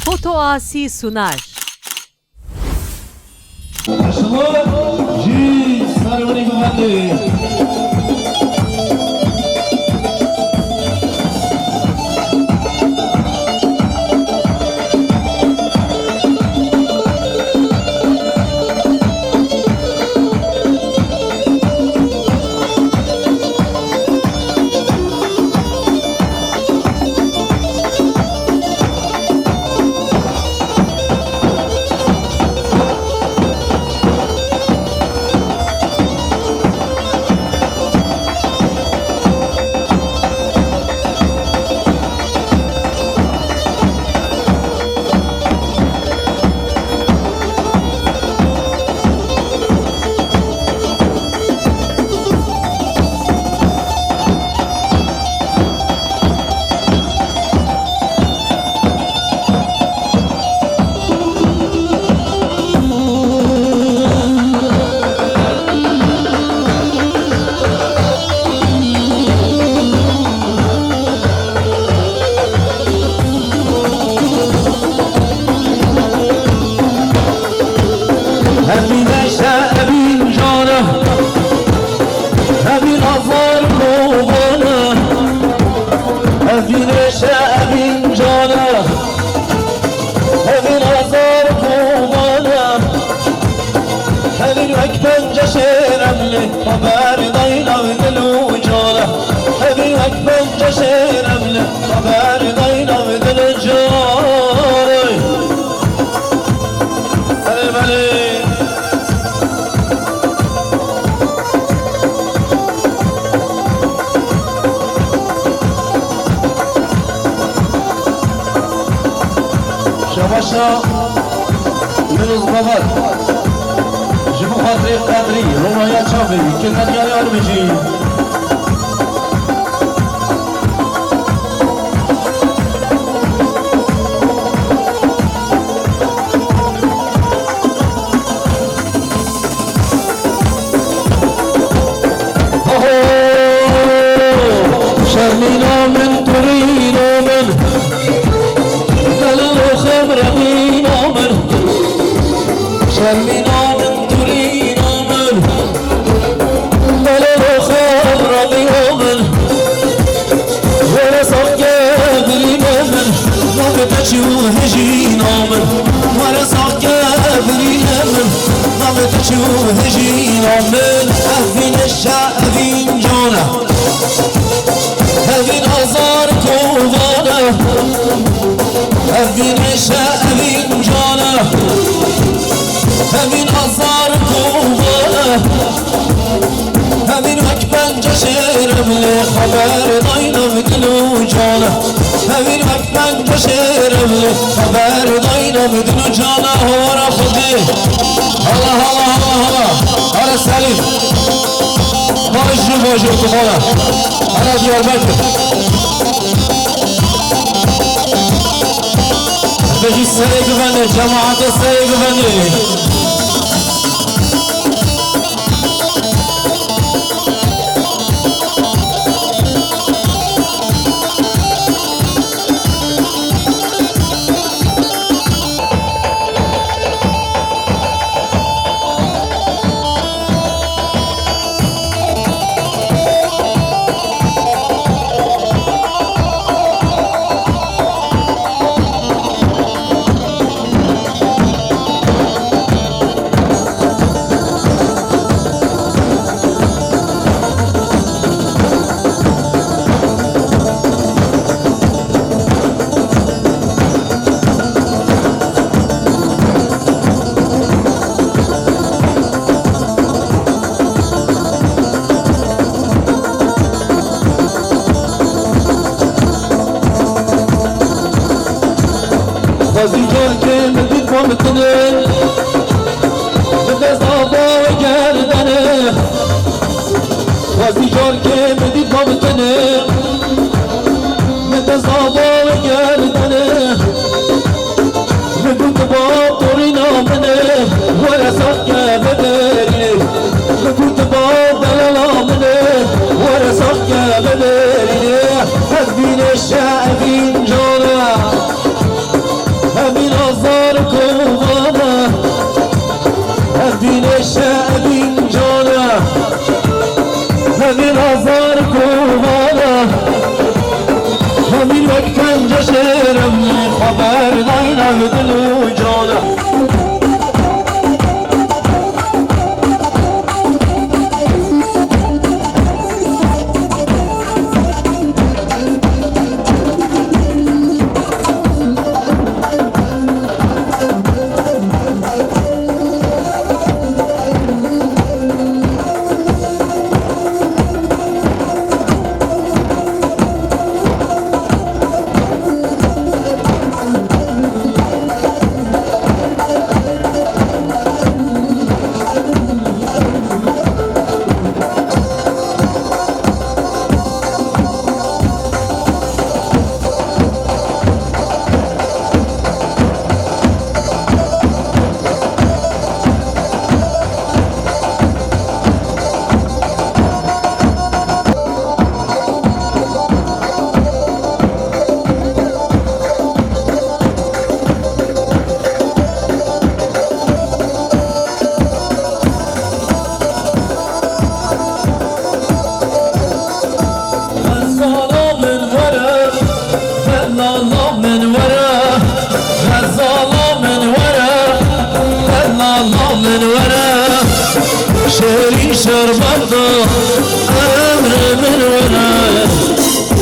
Fotoasi sunar. شباشا يونس بابر جبو خاطري قادري رواية شافي كنا ديالي أرمجي شرمينا من ترينا من شرمينا من ترينا من بلد خبر بيومن ولا صقابري من نبتشو هجينا من ولا صقابري من نبتشو هجينا من أهفين الشعبين جانا أهفين أزار كوفانا أهفين الشعبين جانا همین آزار کوبانه همین اکبن جشرم لی خبر داینم دلو جانه همین اکبن جشرم لی خبر داینم دلو جانه هورا خودی هلا هلا هلا هلا هلا سلیم باش جو باجو کمانا هلا دیار بکر بجی سری گفنه جماعت سری گفنه بازی جان که مدید با متنه به دستابا و گردنه بازی جان که مدید با متنه به دستابا و گردنه بگو تو با طوری نامنه و رسات که بدرینه بگو تو با دلال آمنه و رسات که بدرینه از بین شعبین جانه داینم دل و جانم شيرين شربتها أمر من وراء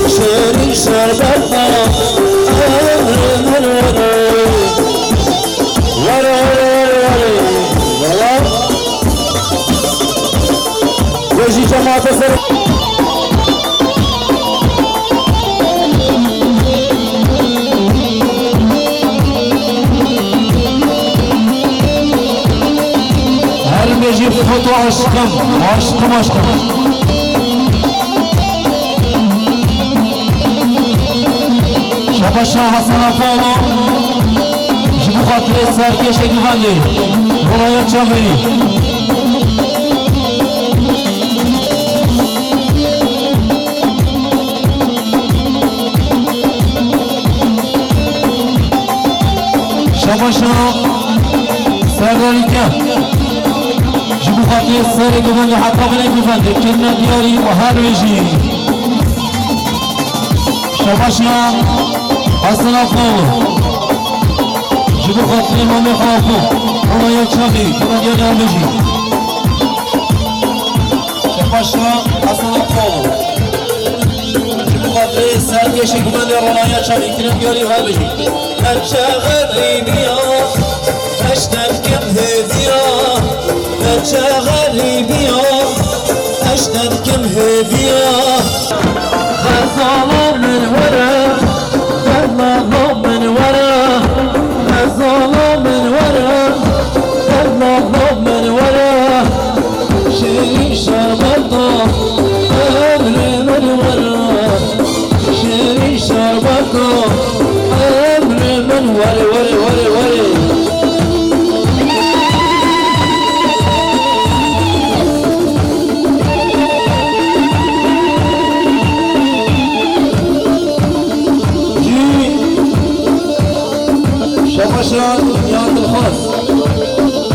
شيرين شربتها أمر من وراء وراء وجي جماعة سر بيجي بخطوة عشقم شباشا حسن أفضل جيبو خاطر سركش اگیواندی برای چاوری شباشا سرداری کن خاطر سر گوند حقا بله گوند کنه دیاری و هر ویجی شباشنا حسن افضل جبو خاطر امام خافو اما یک شاقی کنه دیاری هر ویجی شباشنا حسن افضل جبو خاطر سر گشی گوند رونای شاقی کنه دیاری هر ویجی اچه غریبیا اشتر کم هدیا اچه غریبیا اشتر کم هدیا غزالا من ورا غزالا من ورا غزالا من ورا غزالا من ورا شیرین شربتا امر من ورا شیرین شربتا امر من ورا شباشا ياك الخاص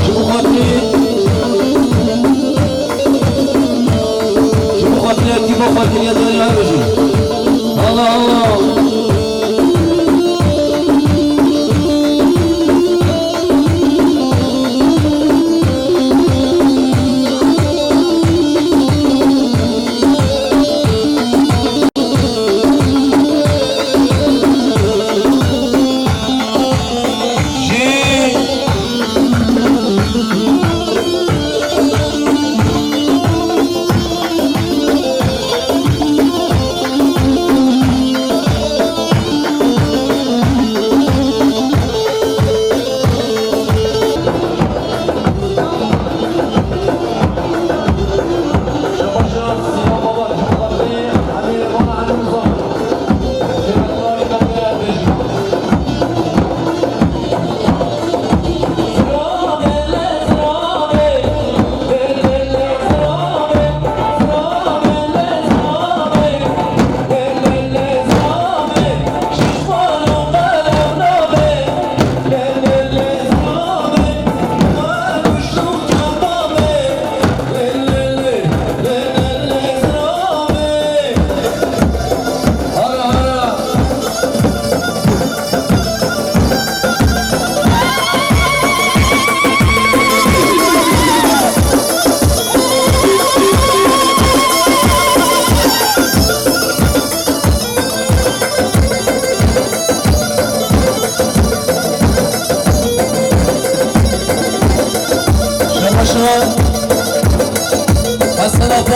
شوفوا خاطري كيف خاطري يا داري هاي الله الله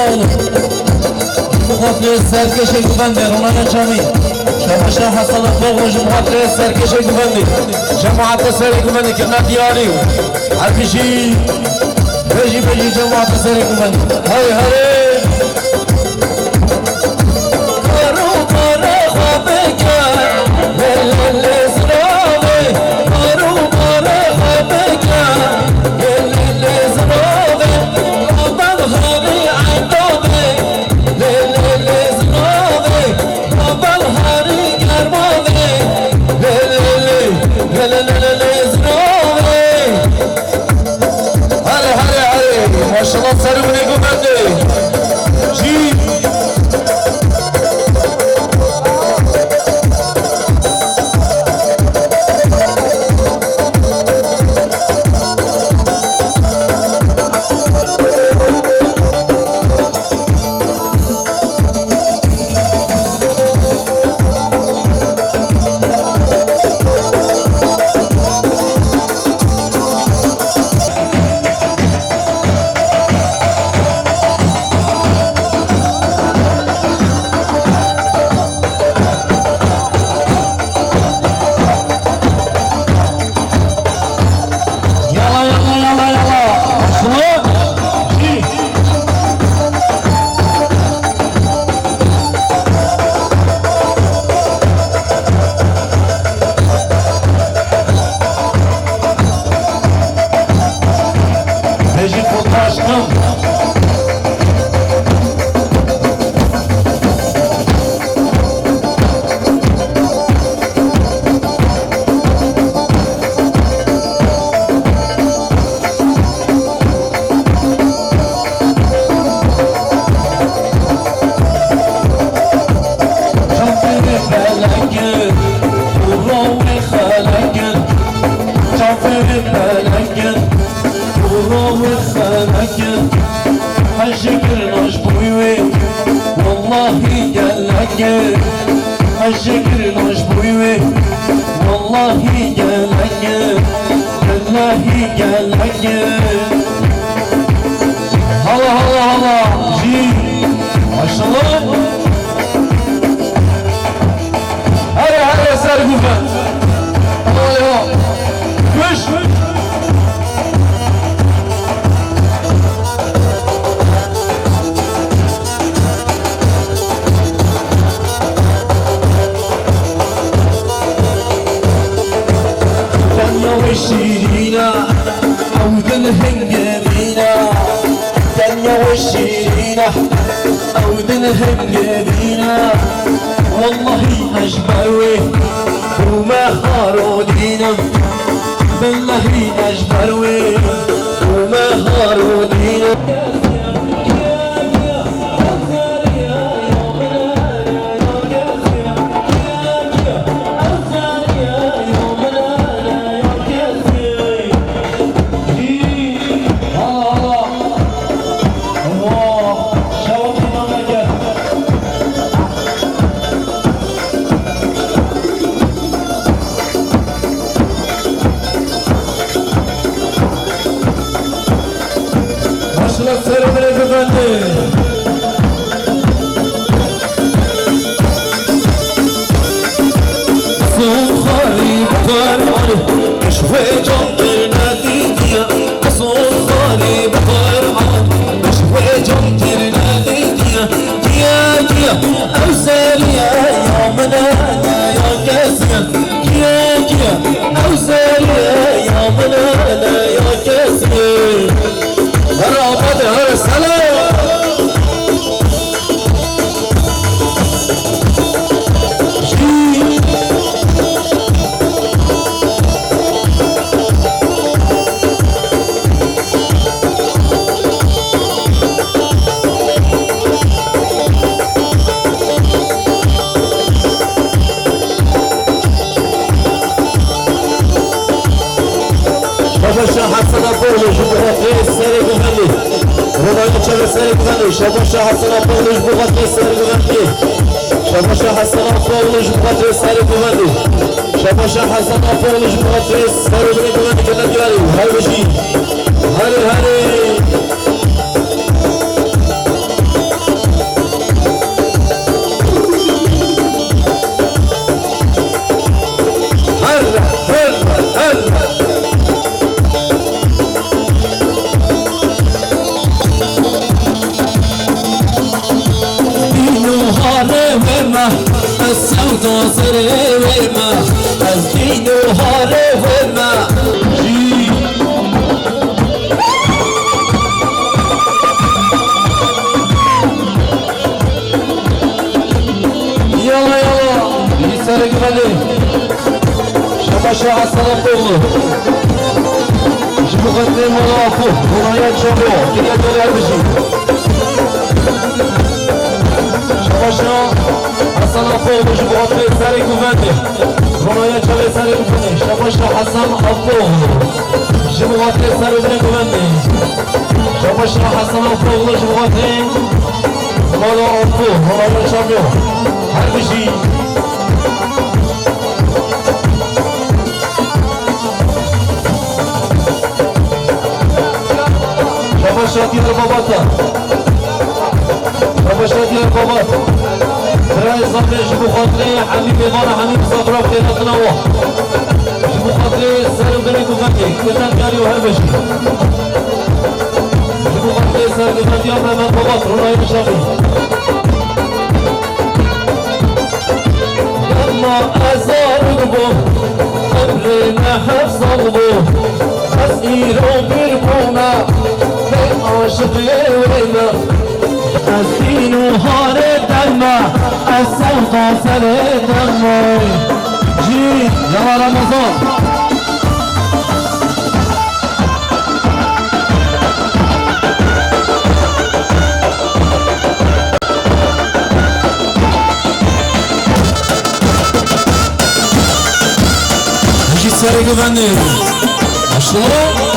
جان مقاتل سرکش گوونده رومان جامی شباش حسن فوقش مقاتل سرکش گوونده جماعت سر گوونده که ندیاری حرفشی بجی بجی جماعت سر گوونده های هره ماشاءالله سرمون گوونده جی الشكر مشبوي والله قالك والله قالك هلا هلا هلا جي ما شاء الله هلا هلا سار قفا الله يا وش وشيرينا عود الهنجرينا دنيا وشيرينا عود الهنجرينا والله أجبروي وما خارودينا بالله أجبروي وما خارودينا شباش حسنا فوقش بغت سر بغندی شباش حسنا فوقش بغت سر بغندی شباش حسنا فوقش بغت سر بغندی که ندیاری هر بشی هر زینو هاره فرما يلا يلا يسارك مالي شباشا السلام بولو شبو غدي مرافو ورايا شبو كده دولار بشي شباشا السلام بولو شبو غدي سارك مالي ورايا شبو سارك مالي شباشا حسن أبو شبو غدي سارك مالي شباشا حسن أبو شبو غدي مالا أبو ورايا شبو هر بشي شباشاتي الرباباتا شباشاتي الربابات براي صبري جبو خاطري حبيبي مانا حبيب صبرا بخير تنوع جبو خاطري سالم بني كوفاكي كتان كاري وهر بشي جبو خاطري سالم بني أمنا من بابات روناي بشافي ما أزار قبو قبل ما حفظ قبو أسئيرو بربونا بين عاشق وينا أسئينو هار دلما السوطة سلي دمي جي يا رمضان ساري قفني أشتغل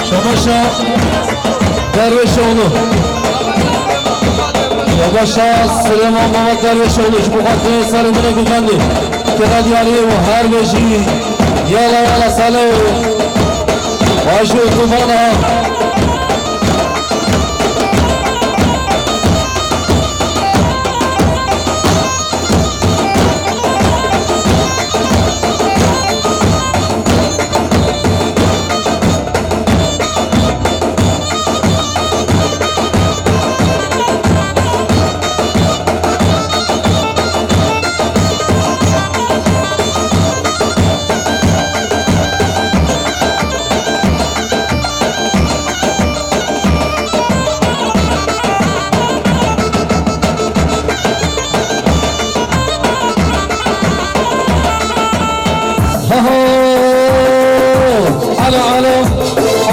شباشا درويش اونو شباشا سليمان محمد درويش اونو شبو خاطري ساري قفني كرادي عليه وهر بشي يلا يلا سالو واشو طوفانا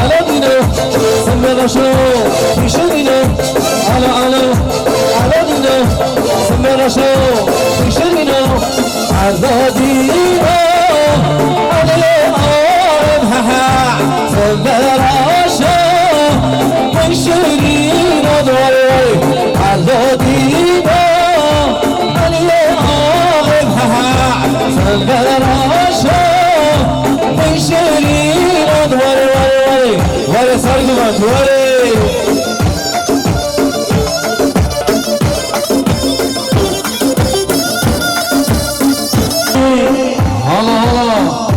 على دينا سمنا شو في شرنا على دينا سمنا شو في شرنا على دينا على ها سمنا شو في شرنا دوي على دينا على ها سمنا شو في شرنا دوي ولا سرقمت ولا هلا هلا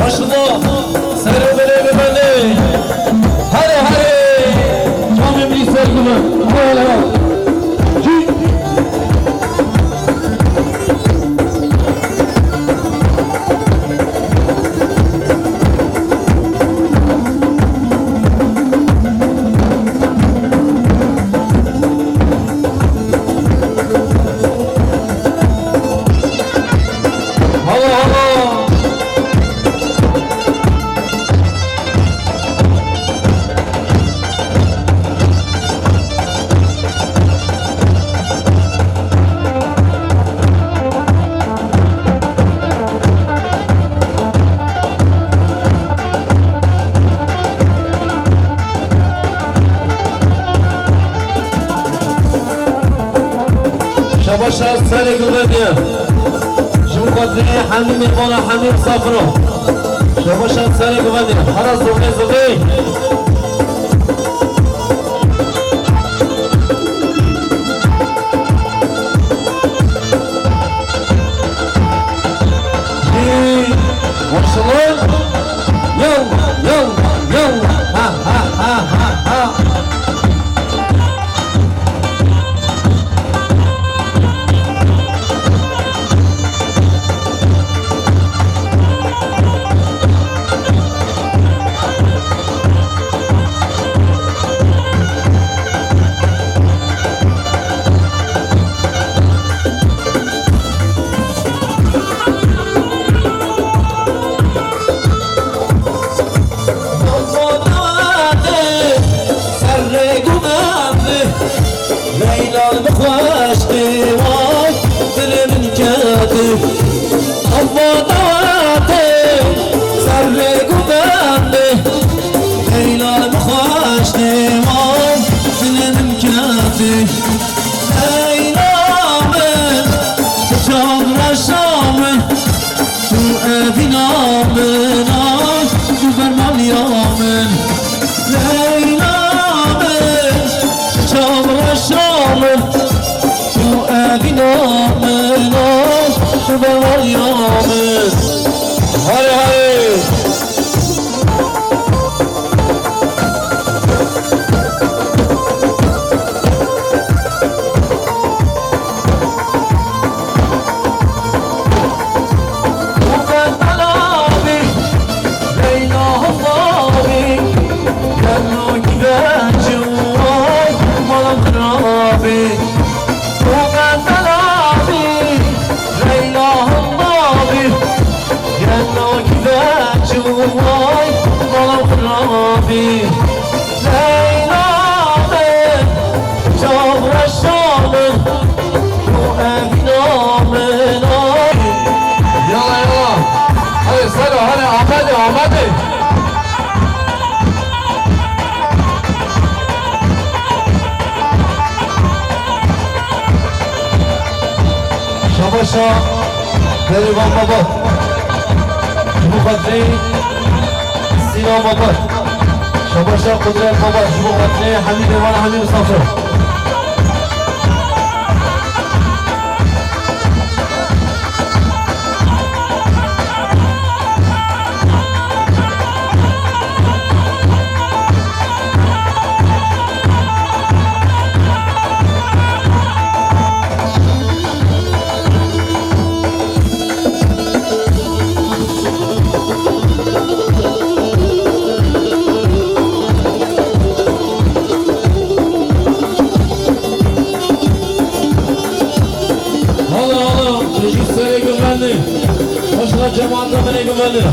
başında sarı bere beni. Hadi hadi. Canım bir sevgimi. Böyle. شباشا سالي قبادية جمقدري حميم يقول حميم صفرو شباشا سالي قبادية خلاص زغي زغي وصلون يلا يلا يلا ها ها ها ها ها ليلى بخواش ديوان دل من كاتب أبا دواتي سري قدامي ليلى بخواش ديوان دل من كاتب ليلى من تجاب رشامي تو أذنا منا جبر مليامن ليلى من تجاب رشامي تو أذنا منا جبر مليامن هاي هاي واي ظلم خرابي ليلى من جبر الشامل وأبنا منا يلا يلا هاي صلوا هلا عمادي عمادي شباشا دليبان بابا مقدري سينا بابا شباشا قدرات بابا مقدري حميد وانا حميد صفر Başka cemaatla beni güvenli.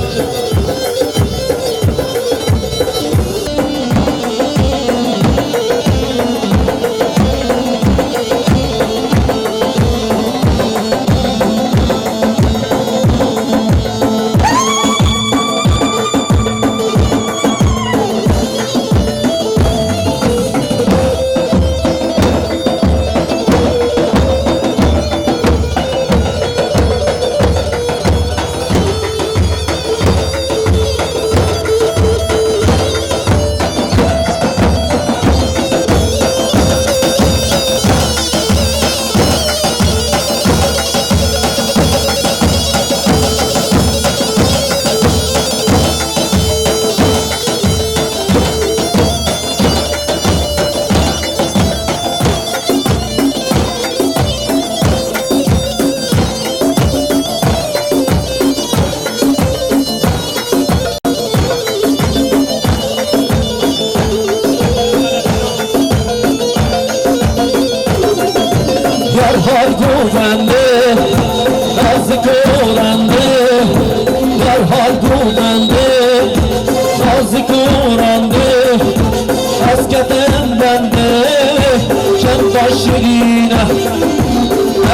شیرینه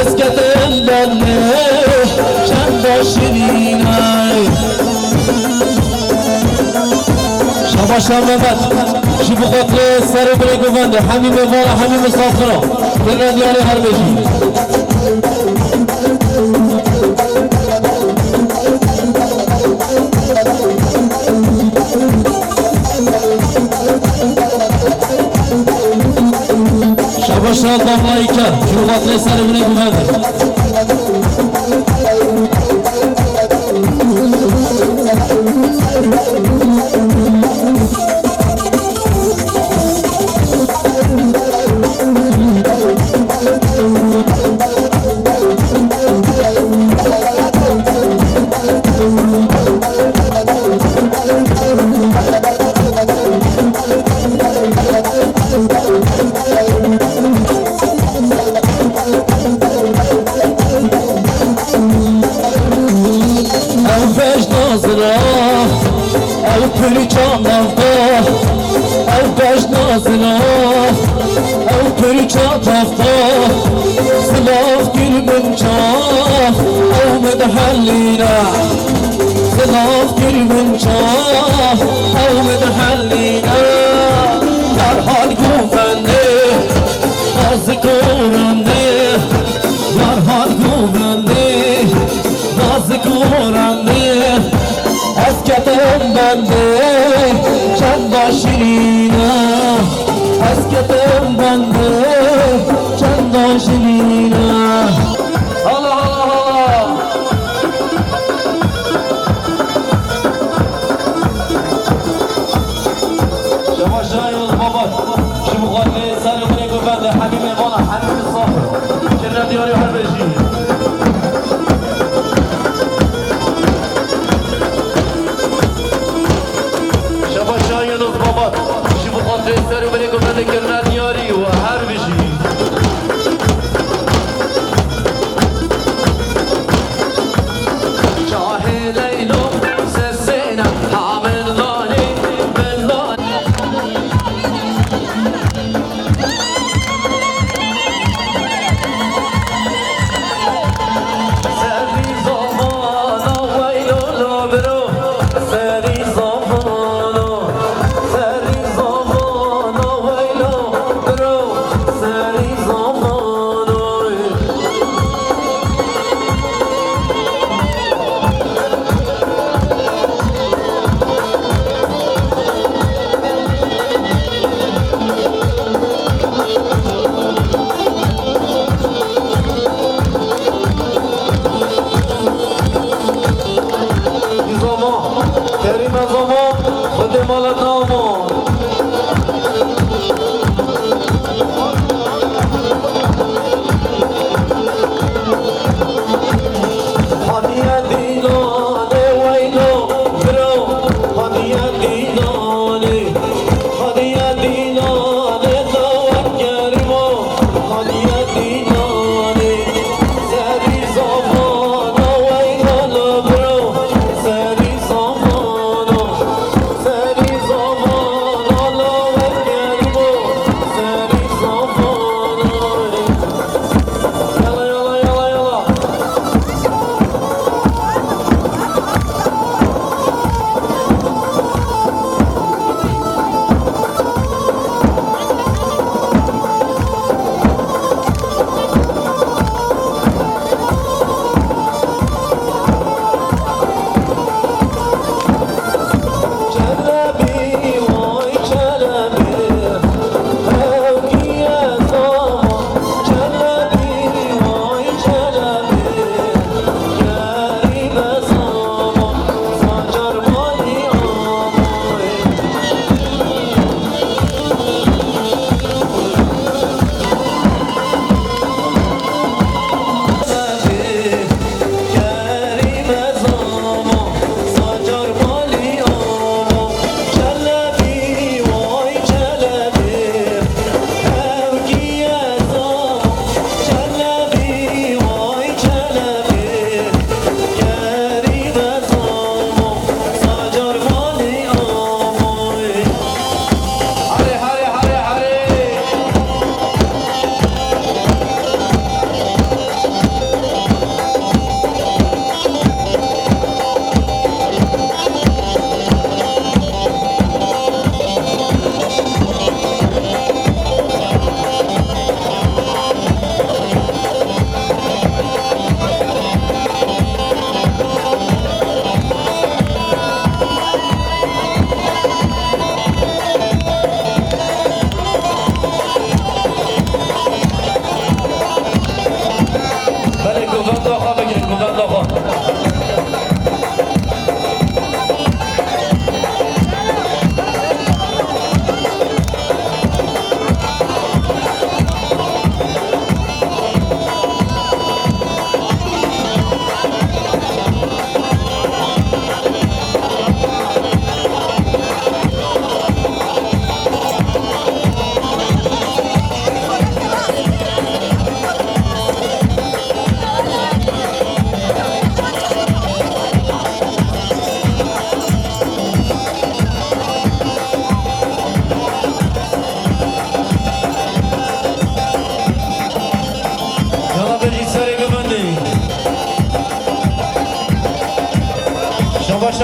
از کتم بله چند شیرینه شباش محمد شی بخاطر سر بری گونده همین موالا همین مسافرا دل دیاری هر بجی شباش الله کرد شی بخاطر سر بری گونده او پری چاندافتا او باش نازنا او پری چاندافتا سلاف گل بنچاف او مدحلینا سلاف گل بنچاف او مدحلینا در حال گوفنده باز کورنده در حال گوفنده باز کورنده از کتم بنده چند شیرینه از کتم بنده چند شیرینه الله الله شما شاید بابا شما خواهد سر منی گفنده حمیم وانا حمیم صافر که ندیاری هر بشی سر بری گفته کردن یاری و هر بشی شاه لیلو سسینا حامل لانی بلان سری زمانا ویلو لبرو سری زمانا سری زمانا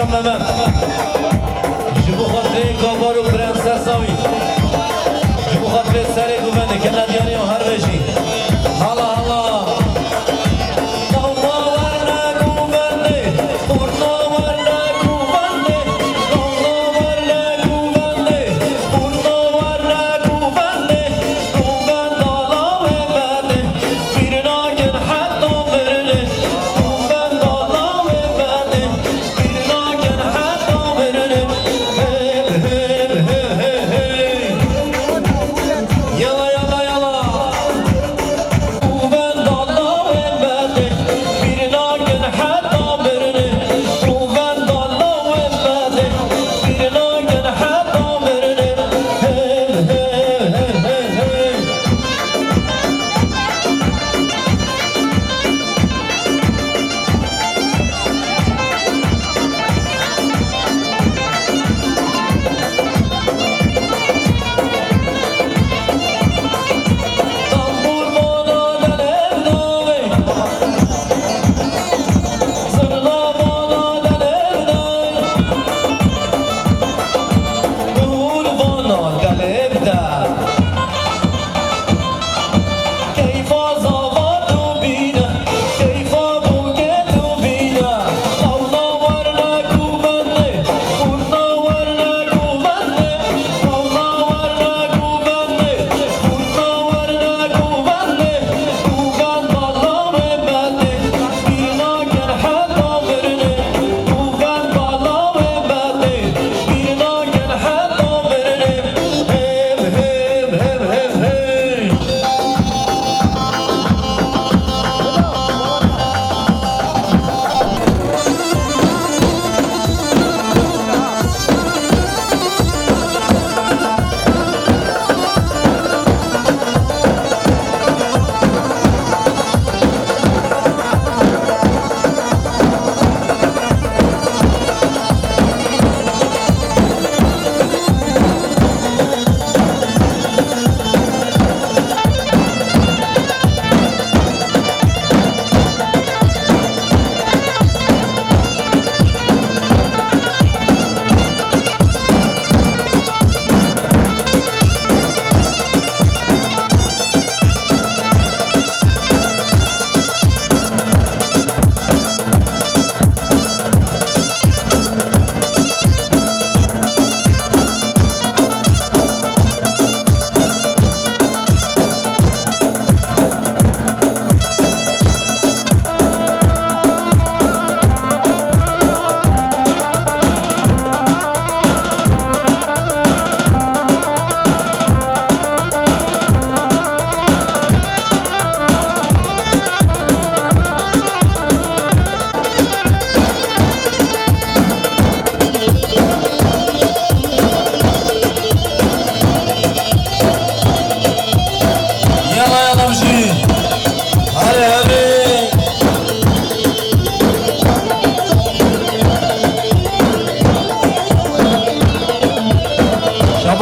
ممن جبو خاطر گاوار و پرنسساوی جبو خاطر سر گوونده که ندیانی و هر بشی حالا حالا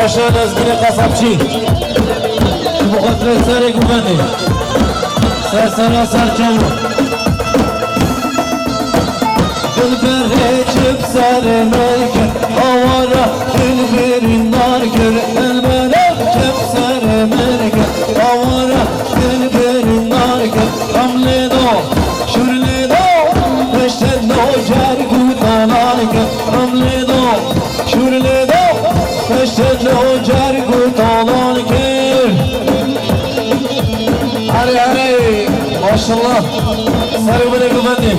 باشد از گیر قصبچی که بخاطر سر گوونده سر چامو دل بره چپ سر مرکر آوارا دل برین نارگر دل بره چپ سر مرکر آوارا دل برین نارگر کملی دو شورلی دو پشت دو جرگو دانارگر کملی دو شورلی دو پشت دو جرگو دانارگر هره هره ماشالله سر بره گوونده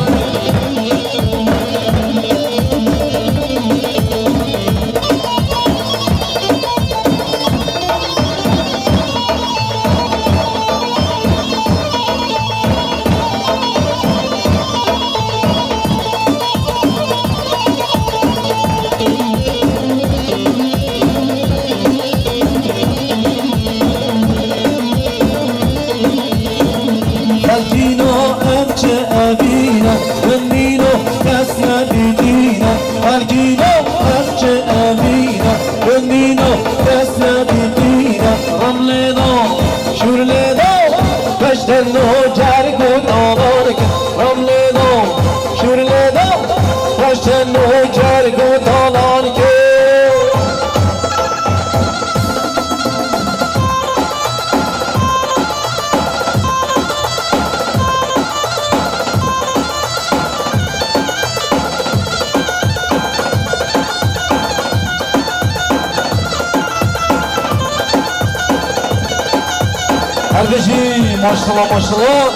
هرگزی ماشاءالله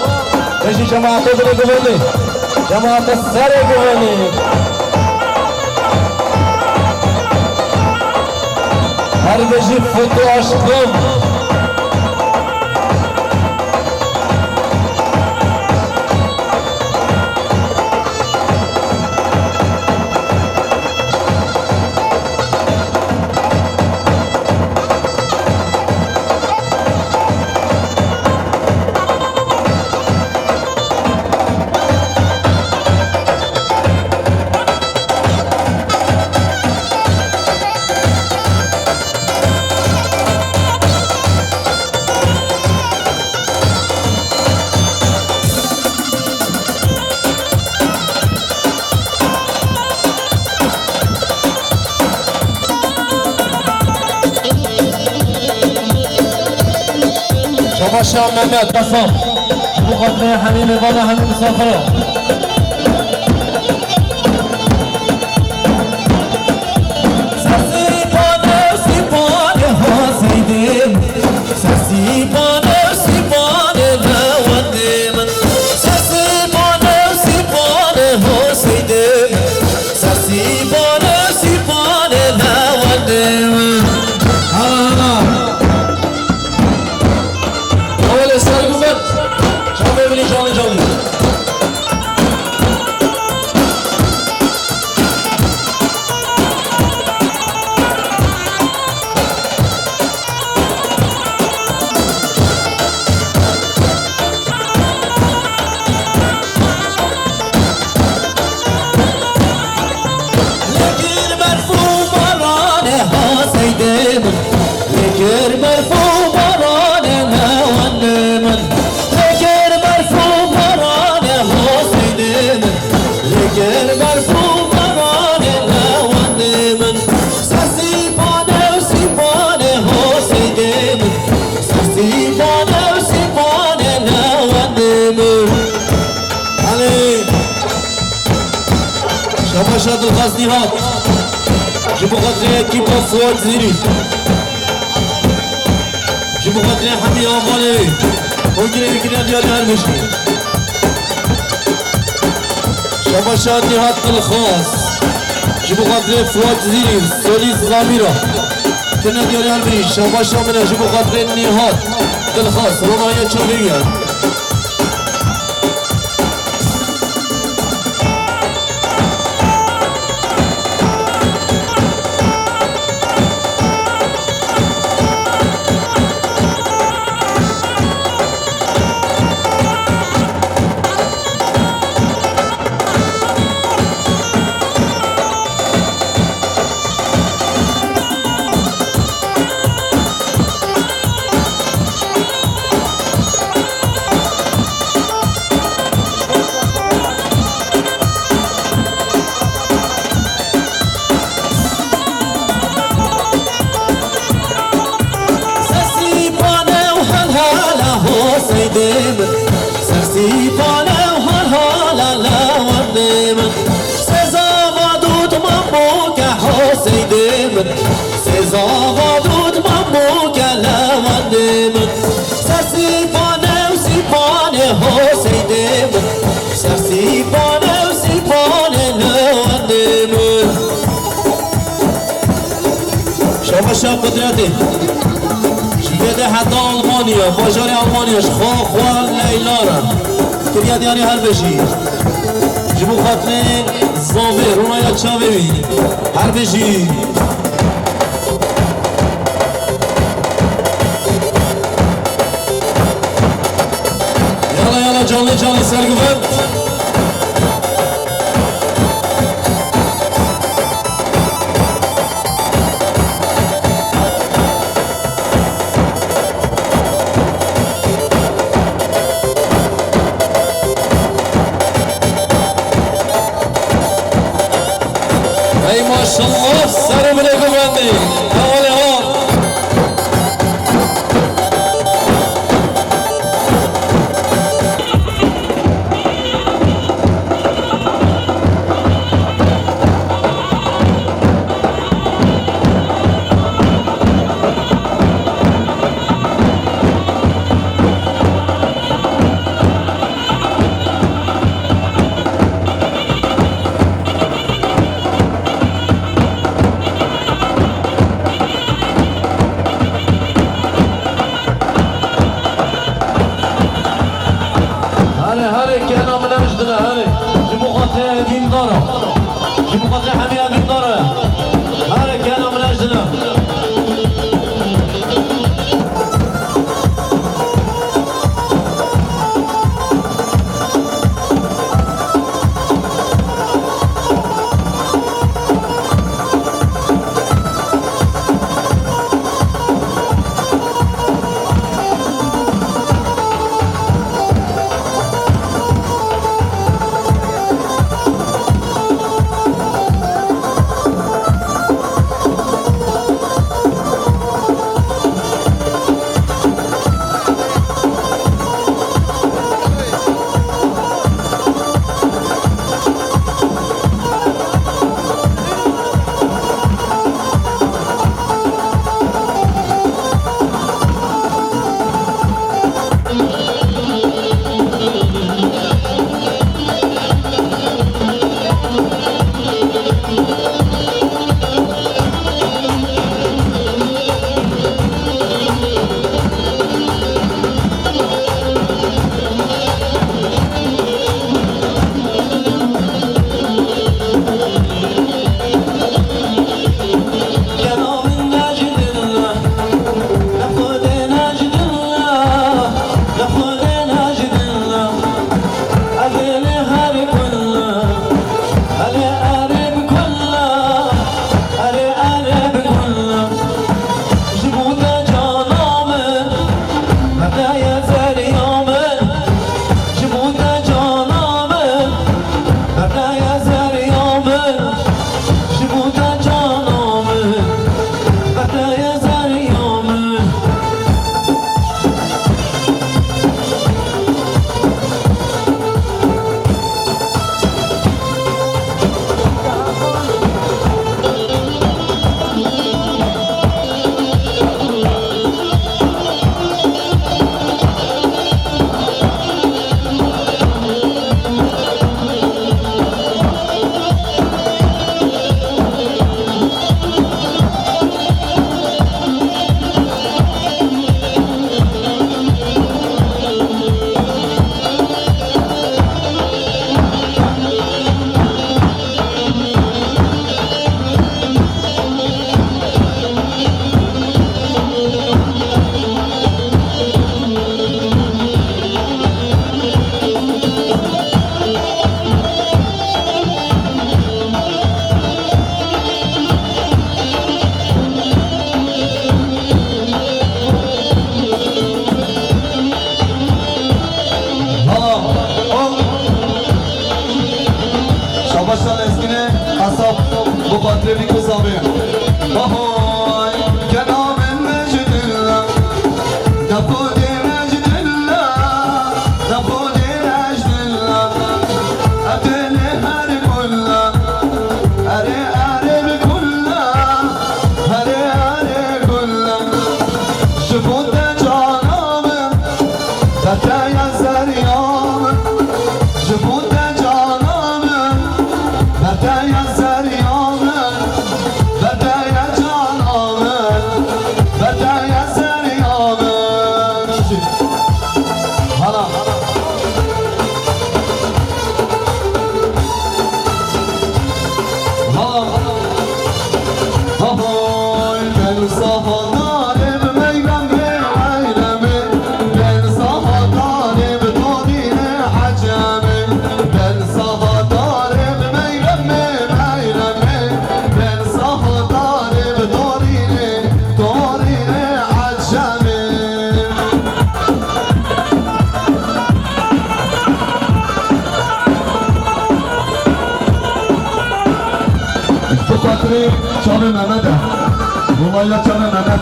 بشی جماعت دل گولی جماعت سر گولی هرگزی فوتو عشقم شما محمد قسم بخاطر همین مهمان همین مسافرها شاد الغزني هات جيبوا غدري كيف فوق زيري جيبوا غدري حمي أمالي وجري كنا ديال هالمشي شباب شاد هات الخاص جيبوا غدري فوق زيري سوليس زاميرا كنا ديال هالمشي شباب شامنا جيبوا غدري نهات الخاص رماية شامية شما قدرتی شیده حتی آلمانیا باشاری آلمانیاش خواه لیلارا کریا دیانی هر بشی جبو خاطر زاوه رونا یا چا ببین هر بشی یالا جانلی سرگوبت ماشاءالله سر بله ببندی حواله ها هره که نام نمجدنه هره جبو خاطر دین داره جبو خاطر همه دین داره هره که نام نمجدنه چانه ممده رومایلا چانه ممد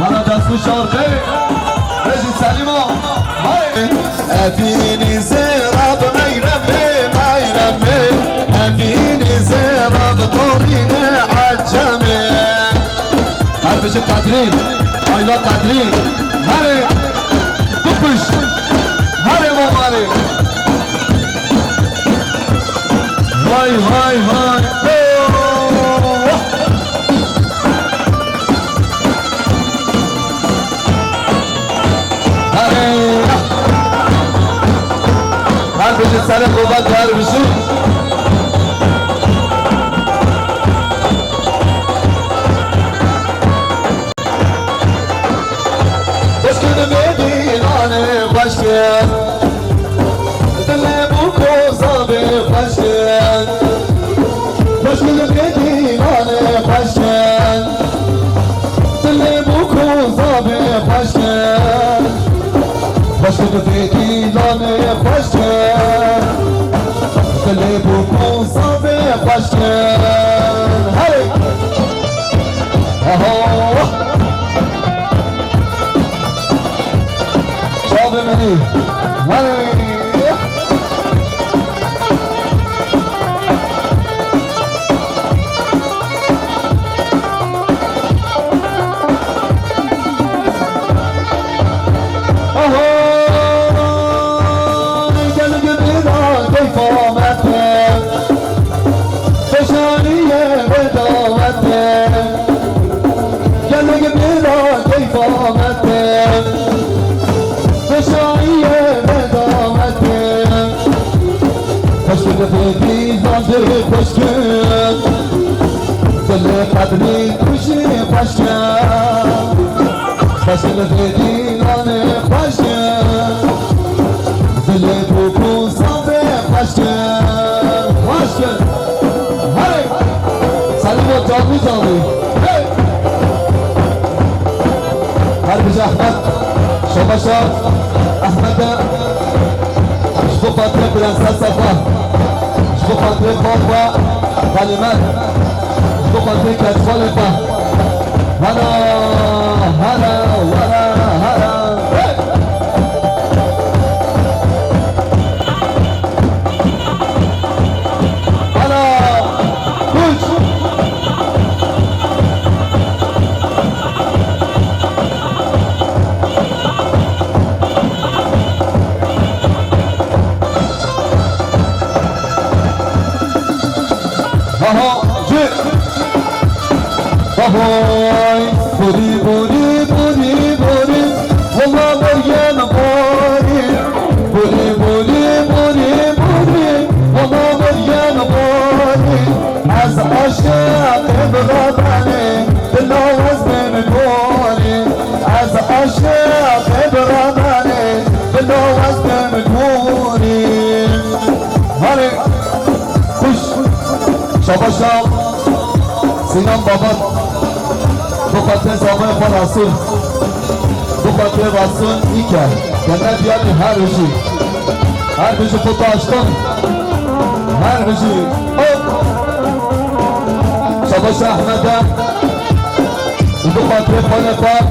انا دستو شارقه رجی سلیما افینی زیراب میرمه افینی زیراب طورین عجمه حرفش قدرین آیلا قدرین هره بپش هره ماماره وای وای وای هره خوشگل دل بکو زابه خوشگل خوشگل به دیوانه خوشگل دل بکو زابه خوشگل خوشگل به دیوانه خوشگل دل بکو زابه خوشگل هی آها شاب منی هی خوشگل دل قدری خوشی خوشگل خوشگل دیدان خوشگل دل بکن صافه خوشگل خوشگل هی سلیم و جامی جامی قلبش احمد شما شاد احمد شبو فاطمه برنسل صفا شبو خاطر بابا کلمت شبو خاطر کتفال با هلا هلا هلا هلا هلا کوچ Ahoy, buri buri buri buri, Allah Meryem buri, buri buri buri buri, Allah Meryem buri. Az aşık ebrabane, dilawaz ben buri. Az aşık ebrabane, dilawaz ben buri. Hadi, kuş, şabaşa, Sinan Babat. Bu خاطر زمان خود رسول bu خاطر رسول این کرد جنت بیادی هر بجی خود داشتن هر بجی شباش احمده bu خاطر خود پاک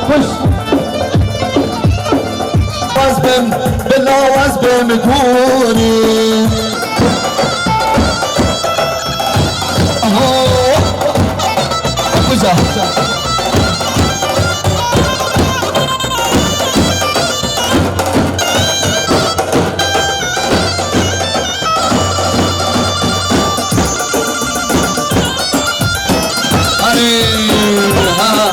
خوش وزبم بلا وزبم گونی Güzel. Hadi ha.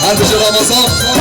Hadi Ramazan.